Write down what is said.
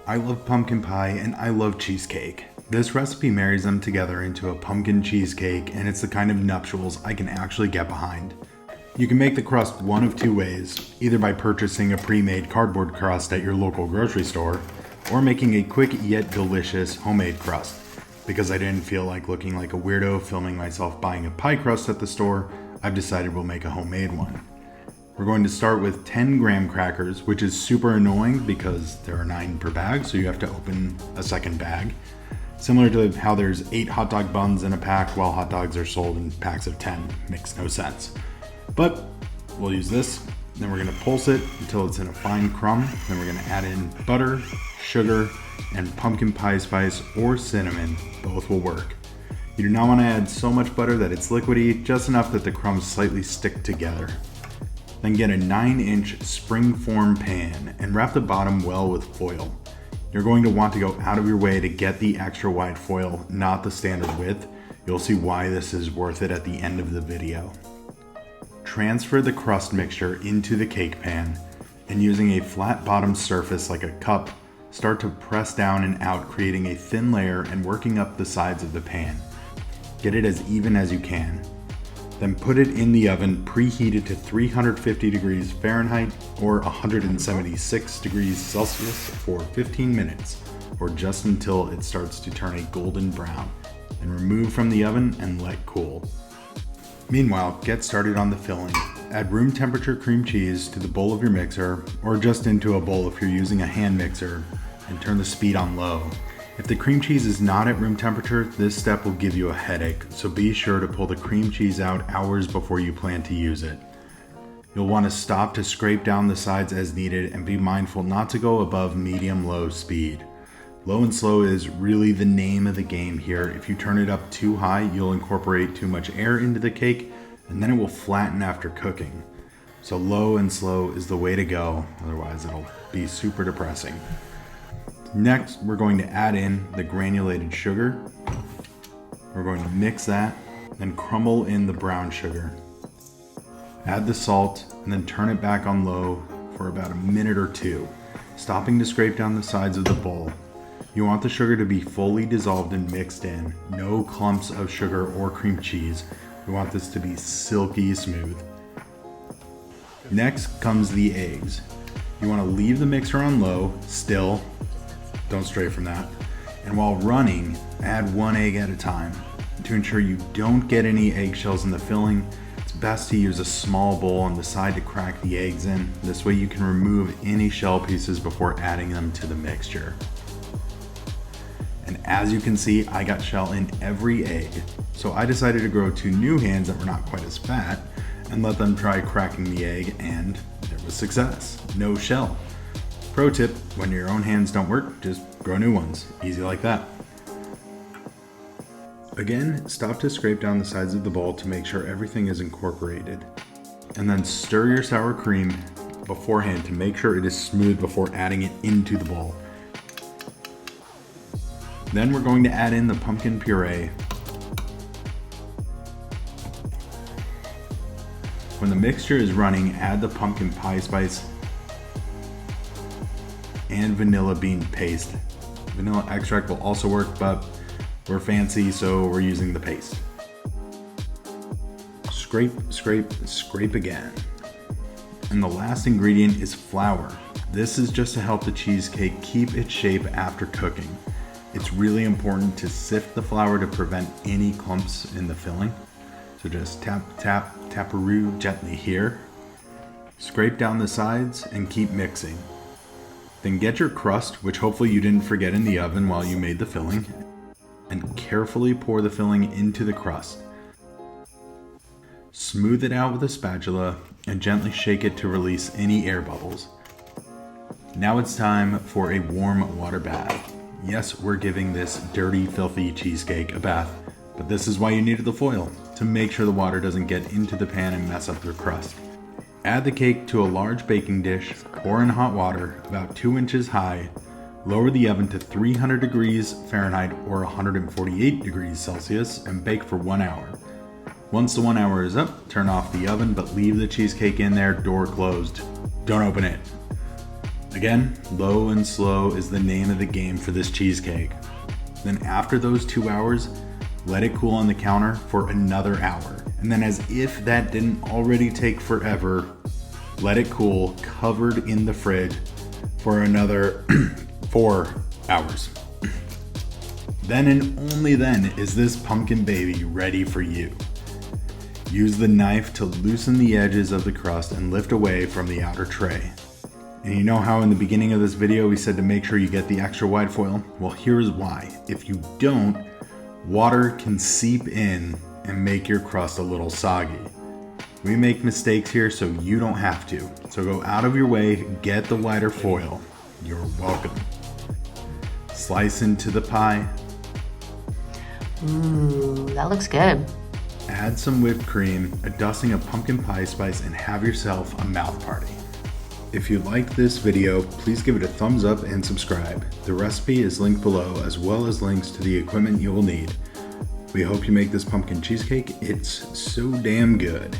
I love pumpkin pie and I love cheesecake. This recipe marries them together into a pumpkin cheesecake, and it's the kind of nuptials I can actually get behind. You can make the crust one of two ways, either by purchasing a pre-made cardboard crust at your local grocery store, or making a quick yet delicious homemade crust. Because I didn't feel like looking like a weirdo filming myself buying a pie crust at the store, I've decided we'll make a homemade one. We're going to start with 10 graham crackers, which is super annoying because there are 9 per bag, so you have to open a second bag. Similar to how there's 8 hot dog buns in a pack while hot dogs are sold in packs of 10. Makes no sense. But we'll use this. Then we're going to pulse it until it's in a fine crumb. Then we're going to add in butter, sugar, and pumpkin pie spice or cinnamon. Both will work. You do not want to add so much butter that it's liquidy, just enough that the crumbs slightly stick together. Then get a 9-inch spring-form pan and wrap the bottom well with foil. You're going to want to go out of your way to get the extra wide foil, not the standard width. You'll see why this is worth it at the end of the video. Transfer the crust mixture into the cake pan, and using a flat bottom surface like a cup, start to press down and out, creating a thin layer and working up the sides of the pan. Get it as even as you can. Then put it in the oven preheated to 350 degrees Fahrenheit or 176 degrees Celsius for 15 minutes, or just until it starts to turn a golden brown, and remove from the oven and let cool. Meanwhile, get started on the filling. Add room temperature cream cheese to the bowl of your mixer, or just into a bowl if you're using a hand mixer, and turn the speed on low. If the cream cheese is not at room temperature, this step will give you a headache, so be sure to pull the cream cheese out hours before you plan to use it. You'll want to stop to scrape down the sides as needed and be mindful not to go above medium-low speed. Low and slow is really the name of the game here. If you turn it up too high, you'll incorporate too much air into the cake, and then it will flatten after cooking. So low and slow is the way to go, otherwise it'll be super depressing. Next, we're going to add in the granulated sugar. We're going to mix that, then crumble in the brown sugar. Add the salt, and then turn it back on low for about a minute or two, stopping to scrape down the sides of the bowl. You want the sugar to be fully dissolved and mixed in, no clumps of sugar or cream cheese. We want this to be silky smooth. Next comes the eggs. You want to leave the mixer on low, still. Don't stray from that. And while running, add 1 egg at a time. To ensure you don't get any eggshells in the filling, it's best to use a small bowl on the side to crack the eggs in. This way you can remove any shell pieces before adding them to the mixture. And as you can see, I got shell in every egg. So I decided to grow 2 new hands that were not quite as fat and let them try cracking the egg, and there was success. No shell. Pro tip, when your own hands don't work, just grow new ones. Easy like that. Again, stop to scrape down the sides of the bowl to make sure everything is incorporated. And then stir your sour cream beforehand to make sure it is smooth before adding it into the bowl. Then we're going to add in the pumpkin puree. When the mixture is running, add the pumpkin pie spice and vanilla bean paste. Vanilla extract will also work, but we're fancy, so we're using the paste. Scrape, scrape, scrape again. And the last ingredient is flour. This is just to help the cheesecake keep its shape after cooking. It's really important to sift the flour to prevent any clumps in the filling. So just tap, tap, taparoo gently here. Scrape down the sides and keep mixing. Then get your crust, which hopefully you didn't forget in the oven while you made the filling, and carefully pour the filling into the crust. Smooth it out with a spatula and gently shake it to release any air bubbles. Now it's time for a warm water bath. Yes, we're giving this dirty, filthy cheesecake a bath, but this is why you needed the foil, to make sure the water doesn't get into the pan and mess up your crust. Add the cake to a large baking dish, pour in hot water about 2 inches high, lower the oven to 300 degrees Fahrenheit or 148 degrees Celsius, and bake for 1 hour. Once the 1 hour is up, turn off the oven, but leave the cheesecake in there, door closed. Don't open it. Again, low and slow is the name of the game for this cheesecake. Then after those 2 hours, let it cool on the counter for another hour. And then as if that didn't already take forever, let it cool covered in the fridge for another 4 hours. Then and only then is this pumpkin baby ready for you. Use the knife to loosen the edges of the crust and lift away from the outer tray. And you know how in the beginning of this video we said to make sure you get the extra wide foil? Well, here's why. If you don't, water can seep in and make your crust a little soggy. We make mistakes here so you don't have to. So go out of your way, get the wider foil. You're welcome. Slice into the pie. Ooh, that looks good. Add some whipped cream, a dusting of pumpkin pie spice, and have yourself a mouth party. If you liked this video, please give it a thumbs up and subscribe. The recipe is linked below, as well as links to the equipment you will need. We hope you make this pumpkin cheesecake. It's so damn good.